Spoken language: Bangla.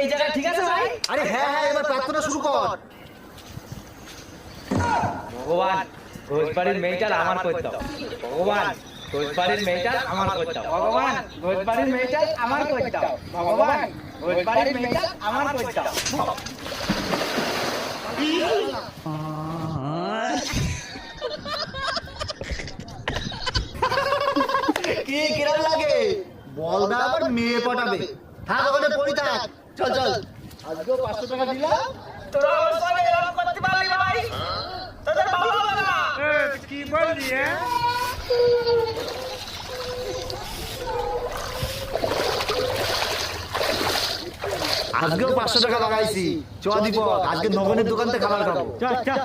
এই জায়গা ঠিক আছে ভাই? আরে হ্যাঁ হ্যাঁ, এবার প্রার্থনা শুরু কর। ভগবান ঘোষবাড়ির মেয়েটার আমার করতে দাও। ভগবান ঘোষবাড়ির মেয়েটার আমার করতে দাও। ভগবান ঘোষবাড়ির মেয়েটার আমার করতে দাও। ভগবান ঘোষবাড়ির মেয়েটার আমার করতে দাও। কি কিরম লাগে? বলদা আবার মেয়ে পটাবে। থাক ওখানে পড়ি থাক, চল চল। আজকেও 500 টাকা দিলাম। তোরা আমার সঙ্গে এরকম করতে পারলি ভাই? তোদের ভালো হবে না। কি বললি? আজকেও 500 টাকা লাগাইছি। চ দীপক, আজকে নগনের দোকান থেকে খাবার খাবো। চল চল।